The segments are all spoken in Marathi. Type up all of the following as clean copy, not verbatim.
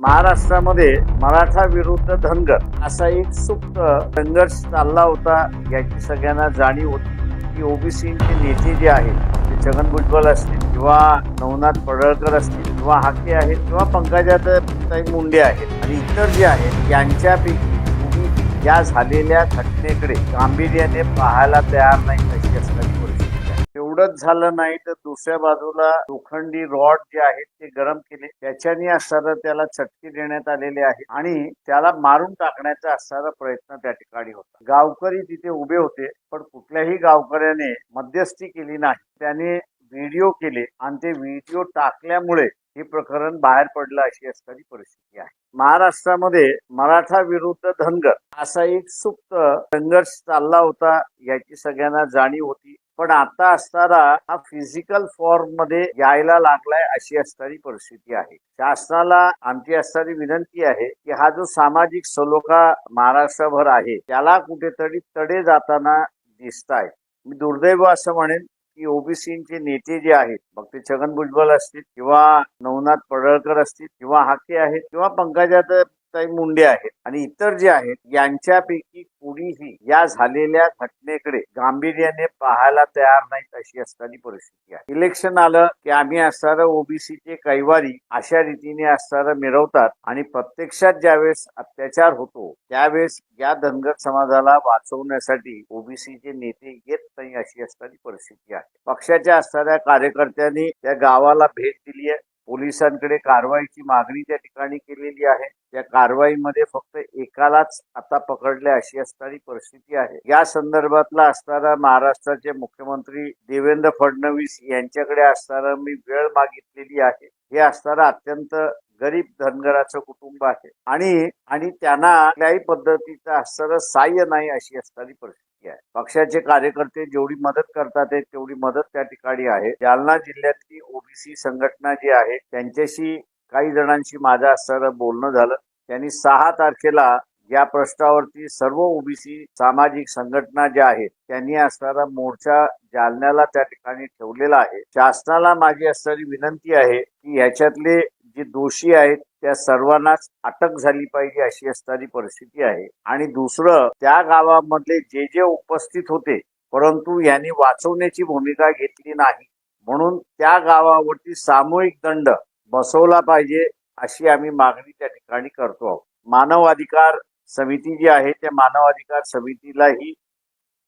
महाराष्ट्रामध्ये मराठा विरुद्ध धनगर असा एक सुप्त संघर्ष चालला होता, याची सगळ्यांना जाणीव होती की ओबीसीचे नेते जे आहेत ते छगन भुजबळ असतील किंवा नवनाथ पडळकर असतील किंवा हाके आहेत किंवा पंकजाताई मुंडे आहेत आणि इतर जे आहेत यांच्यापैकी कुणी या झालेल्या घटनेकडे गांभीर्याने पाहायला तयार नाही अशी असणारी परिस्थिती आहे. एवढंच झालं नाही तर दुसऱ्या बाजूला लोखंडी रॉड जे आहेत ते गरम केले, त्याच्याने असणारा त्याला चटके देण्यात आलेले आहे आणि त्याला मारून टाकण्याचा असणारा प्रयत्न त्या ठिकाणी होता. गावकरी तिथे उभे होते, पण कुठल्याही गावकऱ्याने मध्यस्थी केली नाही. त्याने व्हिडिओ केले आणि ते व्हिडिओ टाकल्यामुळे हे प्रकरण बाहेर पडलं अशी असणारी परिस्थिती आहे. महाराष्ट्रामध्ये मराठा विरुद्ध धनगर असा एक सुप्त संघर्ष चालला होता, याची सगळ्यांना जाणीव होती. पण आता असताना हा फिजिकल फॉर्म मध्ये यायला लागलाय अशी असणारी परिस्थिती आहे. शासनाला आमची असणारी विनंती आहे की हा जो सामाजिक सलोखा महाराष्ट्रभर आहे त्याला कुठेतरी तडे जाताना दिसत आहे. मी दुर्दैव असं म्हणेन की ओबीसीचे नेते जे आहेत, मग ते छगन भुजबळ असतील किंवा नवनाथ पडळकर असतील किंवा हाके आहेत किंवा पंकजाताई मुंडे आहेत आणि इतर जे आहेत यांच्यापैकी कुणीही या झालेल्या घटनेकडे गांभीर्याने पाहायला तयार नाहीत अशी असणारी परिस्थिती आहे. इलेक्शन आलं की आम्ही असणारं ओबीसीचे कैवारी अशा रीतीने असणारं मिरवतात आणि प्रत्यक्षात ज्यावेळेस अत्याचार होतो त्यावेळेस या धनगर समाजाला वाचवण्यासाठी ओबीसीचे नेते येत नाही अशी असणारी परिस्थिती आहे. पक्षाच्या असणाऱ्या कार्यकर्त्यांनी त्या गावाला भेट दिली आहे. पोलिसांकडे कारवाईची मागणी त्या ठिकाणी केलेली आहे. त्या कारवाईमध्ये फक्त एकालाच आता पकडले अशी असणारी परिस्थिती आहे. या संदर्भातला असणारा महाराष्ट्राचे मुख्यमंत्री देवेंद्र फडणवीस यांच्याकडे असणारा मी वेळ मागितलेली आहे. हे असणारं अत्यंत गरीब धनगराचं कुटुंब आहे आणि त्यांना कुठल्याही पद्धतीचं असणारं सहाय्य नाही अशी असणारी परिस्थिती आहे. पक्षाचे कार्यकर्ते जेवढी मदत करतात तेवढी मदत त्या ठिकाणी आहे. जालना जिल्ह्यातली ओबीसी संघटना जी आहे त्यांच्याशी काही जणांशी माझं असणारं बोलणं झालं. त्यांनी 6 तारखेला या प्रश्नावरती सर्व ओबीसी सामाजिक संघटना ज्या आहेत त्यांनी असणारा मोर्चा जालन्याला त्या ठिकाणी ठेवलेला आहे. शासनाला माझी असणारी विनंती आहे की ह्याच्यातले जे दोषी आहेत त्या सर्वांनाच अटक झाली पाहिजे अशी असणारी परिस्थिती आहे. आणि दुसरं, त्या गावामधले जे उपस्थित होते परंतु यांनी वाचवण्याची भूमिका घेतली नाही, म्हणून त्या गावावरती सामूहिक दंड बसवला पाहिजे अशी आम्ही मागणी त्या ठिकाणी करतो आहोत. मानव अधिकार समिती जी आहे त्या मानव अधिकार समितीलाही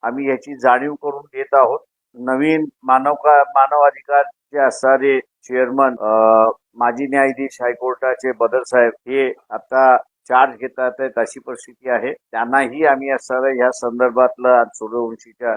आम्ही याची जाणीव करून देत आहोत. नवीन मानव अधिकारचे असणारे चेअरमन माजी न्यायाधीश हायकोर्टाचे बदर साहेब हे आता चार्ज घेतात आहेत अशी परिस्थिती आहे. त्यांनाही आम्ही असणारं या संदर्भातलं सूर्यवंशीच्या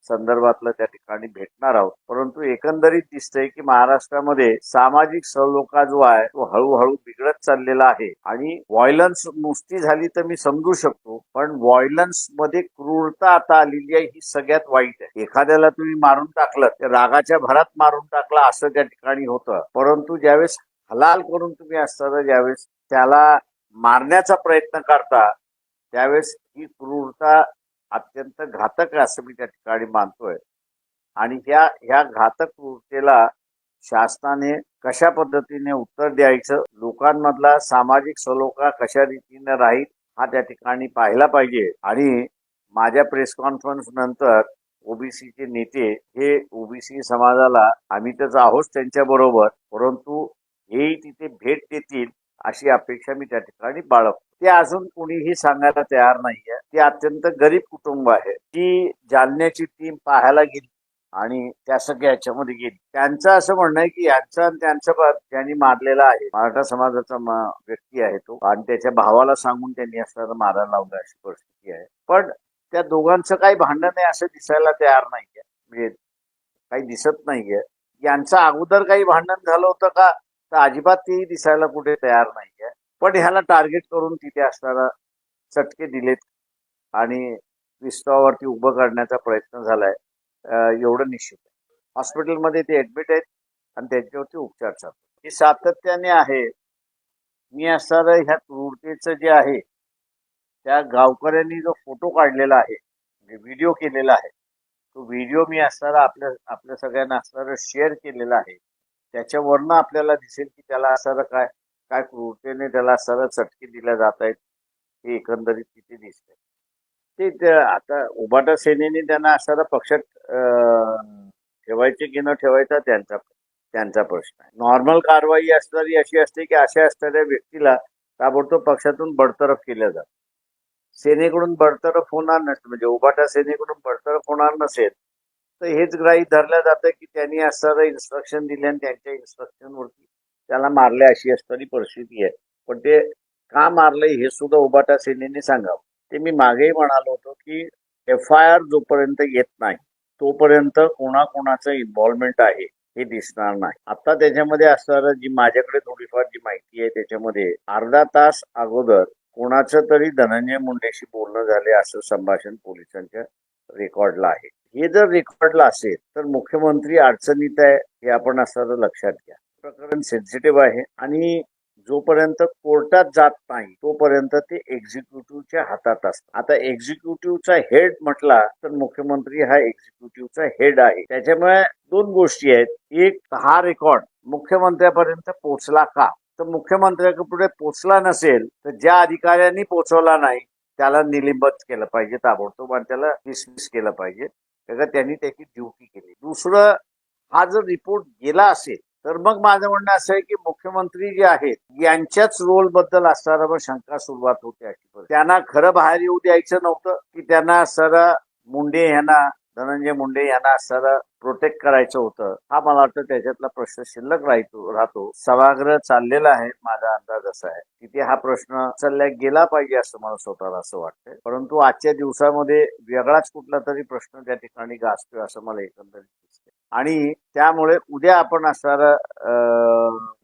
संदर्भातलं त्या ठिकाणी भेटणार आहोत. परंतु एकंदरीत दिसतंय की महाराष्ट्रामध्ये सामाजिक सलोखा जो आहे तो हळूहळू बिघडत चाललेला आहे आणि व्हायलन्स नुसती झाली तर मी समजू शकतो, पण व्हायलन्स मध्ये क्रूरता आता आलेली आहे ही सगळ्यात वाईट आहे. एखाद्याला तुम्ही मारून टाकलं तर रागाच्या भरात मारून टाकला असं त्या ठिकाणी होतं, परंतु ज्यावेळेस हलाल करून तुम्ही असताना ज्यावेळेस त्याला मारण्याचा प्रयत्न करता त्यावेळेस ही क्रूरता अत्यंत घातक आहे असं मी त्या ठिकाणी मानतोय. आणि ह्या घातक क्रूरतेला शासनाने कशा पद्धतीने उत्तर द्यायचं, लोकांमधला सामाजिक सलोखा कशा रीतीने राहील हा त्या ठिकाणी पाहिला पाहिजे. आणि माझ्या प्रेस कॉन्फरन्स नंतर ओबीसीचे नेते हे ओबीसी समाजाला आम्ही तर आहोत त्यांच्या बरोबर, परंतु हेही तिथे भेट देतील अशी अपेक्षा मी त्या ठिकाणी बाळगतो. ते अजून कोणीही सांगायला तयार नाहीये. ते अत्यंत गरीब कुटुंब आहे. ती जालन्याची टीम पाहायला गेली आणि त्या सगळ्या ह्याच्यामध्ये गेली. त्यांचं असं म्हणणं आहे की यांचं आणि त्यांचं त्यांनी मारलेला आहे, मराठा समाजाचा व्यक्ती आहे तो, आणि त्याच्या भावाला सांगून त्यांनी असणारं मारायला लावलं अशी परिस्थिती आहे. पण त्या दोघांचं काही भांडण आहे असं दिसायला तयार नाहीये, म्हणजे काही दिसत नाहीये. यांचं अगोदर काही भांडण झालं होतं का तर अजिबात तेही दिसायला कुठे तयार नाहीये. पण ह्याला टार्गेट करून तिथे असणारा चटके दिलेत आणि विस्तवावरती उभं करण्याचा प्रयत्न झालाय एवढं निश्चित आहे. हॉस्पिटलमध्ये ते ऍडमिट आहेत आणि त्यांच्यावरती उपचार चालू हे सातत्याने आहे. मी असणारं ह्या क्रूरतेचं जे आहे त्या गावकऱ्यांनी जो फोटो काढलेला आहे, म्हणजे व्हिडिओ केलेला आहे, तो व्हिडिओ मी असणारा आपल्या सगळ्यांना असणारं शेअर केलेला आहे. त्याच्यावरनं आपल्याला दिसेल की त्याला असणारं काय क्रूरतेने त्याला सरळ चटके दिल्या जात आहेत हे एकंदरीत तिथे दिसतंय. आता उभाटा सेनेने त्यांना असणारा पक्षात ठेवायचे की न ठेवायचा त्यांचा त्यांचा प्रश्न आहे. नॉर्मल कारवाई असणारी अशी असते की अशा असणाऱ्या व्यक्तीला ताबडतोब पक्षातून बडतरफ केलं जातं. सेनेकडून बडतरफ होणार नसेल, म्हणजे उभाटा सेनेकडून बडतरफ होणार नसेल तर हेच ग्राही धरलं जातं की त्यांनी असणारं इन्स्ट्रक्शन दिले आणि त्यांच्या इन्स्ट्रक्शनवरती त्याला मारले अशी असणारी परिस्थिती आहे. पण ते का मारलंय हे सुद्धा उभाटा सेनेने सांगावं. ते मी मागेही म्हणालो होतो की FIR जोपर्यंत येत नाही तोपर्यंत कोणाकोणाचं इन्व्हॉल्वमेंट आहे हे दिसणार नाही. आता त्याच्यामध्ये असणारं जी माझ्याकडे थोडीफार जी माहिती आहे त्याच्यामध्ये अर्धा तास अगोदर कोणाचं तरी धनंजय मुंडेशी बोलणं झाले असं संभाषण पोलिसांच्या रेकॉर्डला आहे. हे जर रेकॉर्डला असेल तर मुख्यमंत्री अडचणीत आहे हे आपण असं लक्षात घ्या. प्रकरण सेन्सिटिव्ह आहे आणि जोपर्यंत कोर्टात जात नाही तोपर्यंत ते एक्झिक्युटिव्हच्या हातात असतं. आता एक्झिक्युटिव्हचा हेड म्हटला तर मुख्यमंत्री हा एक्झिक्युटिव्हचा हेड आहे. त्याच्यामुळे दोन गोष्टी आहेत. एक, हा रेकॉर्ड मुख्यमंत्र्यापर्यंत पोहोचला का? तर मुख्यमंत्र्यापुढे पोहोचला नसेल तर ज्या अधिकाऱ्यांनी पोहोचवला नाही त्याला निलंबित केलं पाहिजे ताबडतोब आणि त्याला डिसमिस केलं पाहिजे. त्यांनी त्याची ड्युटी केली. दुसरं, हा जर रिपोर्ट गेला असेल तर मग माझं म्हणणं असं आहे की मुख्यमंत्री जे आहेत यांच्याच रोल बद्दल असणारा शंका सुरुवात होते. त्यांना खरं बाहेर येऊ द्यायचं नव्हतं की त्यांना सर मुंडे यांना धनंजय मुंडे यांना असणारं प्रोटेक्ट करायचं होतं. हा मला वाटतं त्याच्यातला प्रश्न शिल्लक राहतो. सभागृह चाललेला आहे. माझा अंदाज असा आहे की हा प्रश्न चालल्या गेला पाहिजे असं मला स्वतःला असं वाटतंय. परंतु आजच्या दिवसामध्ये वेगळाच कुठला तरी प्रश्न त्या ठिकाणी गाजतोय असं मला एकंदरीत दिसतंय. आणि त्यामुळे उद्या आपण असणारं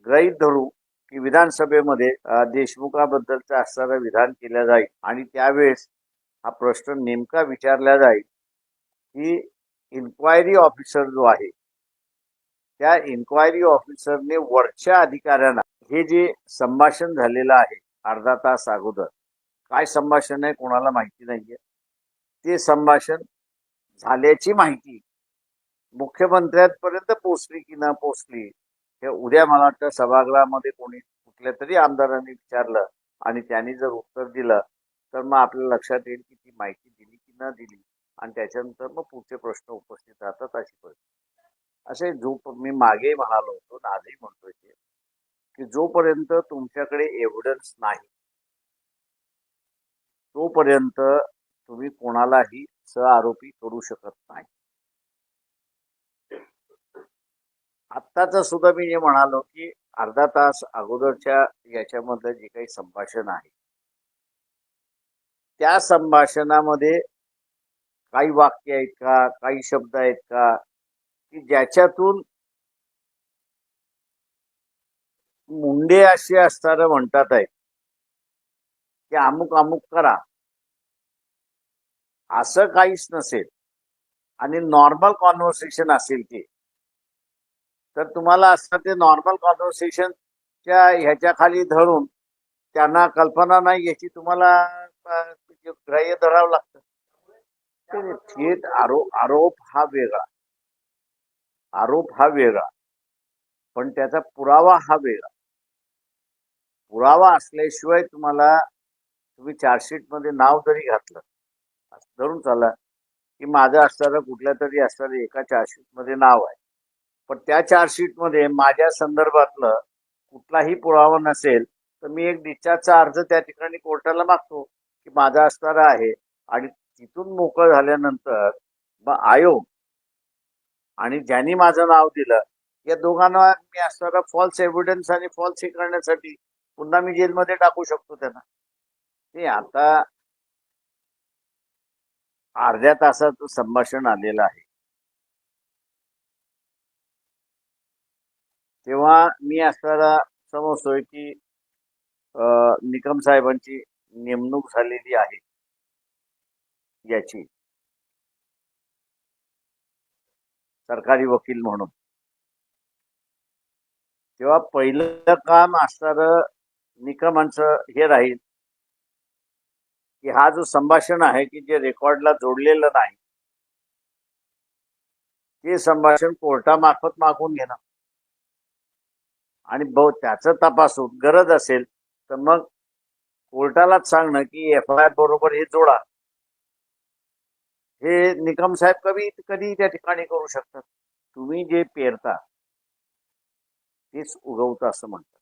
गृहीत धरू की विधानसभेमध्ये देशमुखाबद्दलचं असणारं विधान केलं जाईल आणि त्यावेळेस हा प्रश्न नेमका विचारला जाईल की इन्क्वायरी ऑफिसर जो आहे त्या इन्क्वायरी ऑफिसरने वरच्या अधिकाऱ्यांना हे जे संभाषण झालेलं आहे अर्धा तास अगोदर, काय संभाषण आहे कोणाला माहिती नाहीये. ते संभाषण झाल्याची माहिती मुख्यमंत्र्यांपर्यंत पोहोचली की न पोहोचली हे उद्या मला वाटतं सभागृहामध्ये कोणी कुठल्या तरी आमदारांनी विचारलं आणि त्यांनी जर उत्तर दिलं तर मग आपल्या लक्षात येईल की ती माहिती दिली की न दिली आणि त्याच्यानंतर मग पुढचे प्रश्न उपस्थित राहतात अशी परिस्थिती. असे जो मी मागे म्हणालो होतो आजही म्हणतोय की जोपर्यंत तुमच्याकडे एव्हिडन्स नाही तोपर्यंत तुम्ही कोणालाही सहआरोपी करू शकत नाही. आत्ताच सुद्धा मी जे म्हणालो की अर्धा तास अगोदरच्या याच्यामधलं जे काही संभाषण आहे त्या संभाषणामध्ये काही वाक्य आहेत का, काही शब्द आहेत का की ज्याच्यातून मुंडे असे असणारं म्हणतात आहेत की अमुक अमुक करा असं काहीच नसेल आणि नॉर्मल कॉन्व्हर्सेशन असेल ते तर तुम्हाला असं ते नॉर्मल कॉन्व्हर्सेशनच्या ह्याच्या खाली धरून त्यांना कल्पना नाही याची तुम्हाला ग्राह्य धरावं लागतं. थेट आरोप हा वेगळा, आरोप हा वेगळा, पण त्याचा पुरावा हा वेगळा. पुरावा असल्याशिवाय तुम्ही चार्जशीट मध्ये नाव जरी घातलं धरून चाला की माझं असणारं कुठल्या तरी असणारं एका चार्जशीट मध्ये नाव आहे पण त्या चार्जशीट मध्ये माझ्या संदर्भातलं कुठलाही पुरावा नसेल तर मी एक डिस्चार्जचा अर्ज त्या ठिकाणी कोर्टाला मागतो की माझा असणारा आहे आणि तिथून मोकळं झाल्यानंतर मग आयोग आणि ज्यांनी माझं नाव दिलं या दोघांना मी असणारा फॉल्स एव्हिडन्स आणि फॉल्स हे करण्यासाठी पुन्हा मी जेलमध्ये टाकू शकतो त्यांना. ते आता अर्ध्या तासाचं संभाषण आलेलं आहे तेव्हा मी असणारा समजतोय की निकम साहेबांची नेमणूक झालेली आहे याची सरकारी वकील म्हणून. तेव्हा पहिलं काम असणारं निकमांचं हे राहील की हा जो संभाषण आहे की जे रेकॉर्डला जोडलेलं नाही ते संभाषण कोर्टामार्फत मागून घेणं आणि त्याचं तपासून गरज असेल तर मग कोर्टालाच सांगणं की FIR बरोबर हे जोडा. हे निकम साहेब कधी त्या ठिकाणी करू शकतात. तुम्ही जे पेरता तेच उगवतं असं म्हणतात.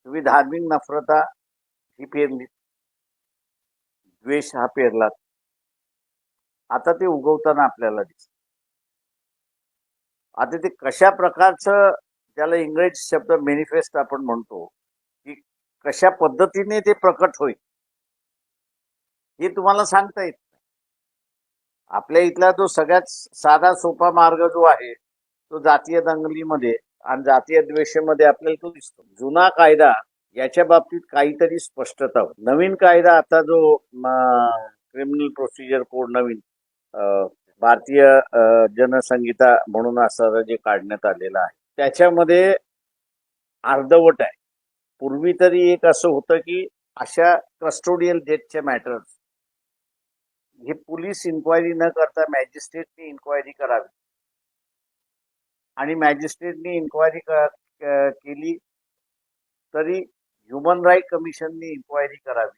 तुम्ही धार्मिक नफरता ही पेरली, द्वेष हा पेरलात, आता ते उगवताना आपल्याला दिसत. आता ते कशा प्रकारचं, त्याला इंग्रजी शब्द मॅनिफेस्ट आपण म्हणतो, की कशा पद्धतीने ते प्रकट होईल हे तुम्हाला सांगता येत नाही. आपल्या इथला जो सगळ्यात साधा सोपा मार्ग जो आहे तो जातीय दंगलीमध्ये आणि जातीय द्वेषामध्ये आपल्याला तो दिसतो. जुना कायदा याच्या बाबतीत काहीतरी स्पष्टता होती. नवीन कायदा आता जो क्रिमिनल प्रोसिजर कोड नवीन भारतीय जनसंहिता म्हणून असं जे काढण्यात आलेलं आहे त्याच्यामध्ये अर्धवट आहे. पूर्वी तरी एक असं होतं की अशा कस्टोडियल डेथच्या मॅटर्स हे पोलीस इन्क्वायरी न करता मॅजिस्ट्रेटनी इन्क्वायरी करावी आणि मॅजिस्ट्रेटनी इन्क्वायरी केली तरी ह्युमन राईट कमिशननी इन्क्वायरी करावी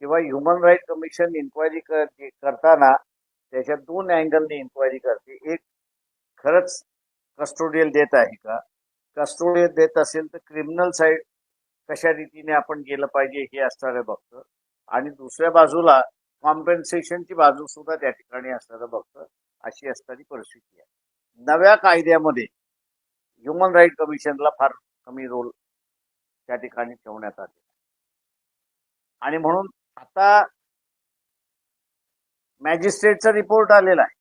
किंवा ह्युमन राईट कमिशन इन्क्वायरी करताना त्याच्या दोन अँगलने इन्क्वायरी करते. एक, खरंच कस्टोडियल डेथ आहे का? कस्टोडियल डेथ असेल तर क्रिमिनल साईड कशा रीतीने आपण गेलं पाहिजे हे असणारं बघतं आणि दुसऱ्या बाजूला कॉम्पेन्सेशनची बाजू सुद्धा त्या ठिकाणी असणारं बघतं. अशी असणारी परिस्थिती आहे. नव्या कायद्यामध्ये ह्युमन राईट कमिशनला फार कमी रोल त्या ठिकाणी ठेवण्यात आले आणि म्हणून आता मॅजिस्ट्रेटचा रिपोर्ट आलेला आहे.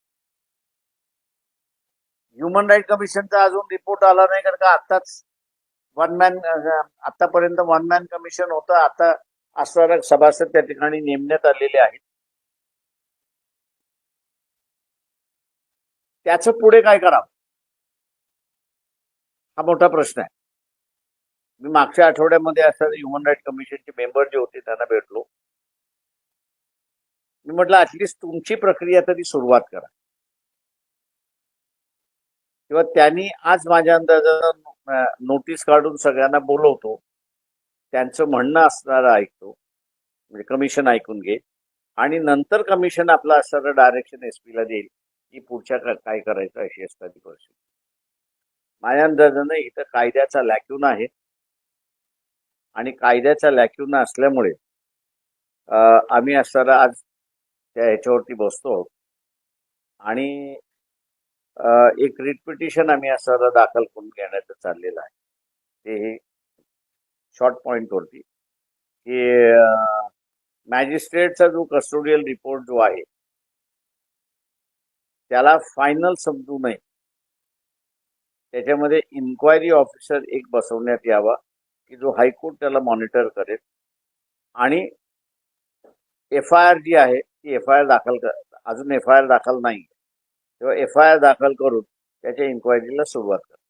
ह्युमन राईट कमिशनचा अजून रिपोर्ट आला नाही, कारण का आताच आतापर्यंत वन मॅन कमिशन होतं. आता असणारा सभासद त्या ठिकाणी नेमण्यात आलेले आहेत. त्याचं पुढे काय करावं हा मोठा प्रश्न आहे. मी मागच्या आठवड्यामध्ये असं ह्युमन राईट कमिशनचे मेंबर जे होते त्यांना भेटलो. मी म्हटलं ऍटलिस्ट तुमची प्रक्रिया तरी सुरुवात करा. किंवा त्यांनी आज माझ्या अंदाजानं नोटीस काढून सगळ्यांना बोलवतो, त्यांचं म्हणणं असणारं ऐकतो, म्हणजे कमिशन ऐकून घे आणि नंतर कमिशन आपलं असणारं डायरेक्शन SP ला देईल की पुढच्या काय करायचं अशी असणारी परिस्थिती. माझ्या अंदाजानं इथं कायद्याचा लॅक्यून आहे आणि कायद्याचा लॅक्यून असल्यामुळे आम्ही असणारा आज त्या ह्याच्यावरती बसतो आणि एक रिट पिटिशन आम्ही असं दाखल करून घेण्याचं चाललेलं आहे. ते शॉर्ट पॉइंटवरती की मॅजिस्ट्रेटचा जो कस्टोडियल रिपोर्ट जो आहे त्याला फायनल समजू नये, त्याच्यामध्ये इन्क्वायरी ऑफिसर एक बसवण्यात यावा की जो हायकोर्ट त्याला मॉनिटर करेल आणि FIR जी आहे ती FIR दाखल अजून FIR दाखल नाही तेव्हा FIR दाखल करून त्याच्या इन्क्वायरीला सुरुवात करा.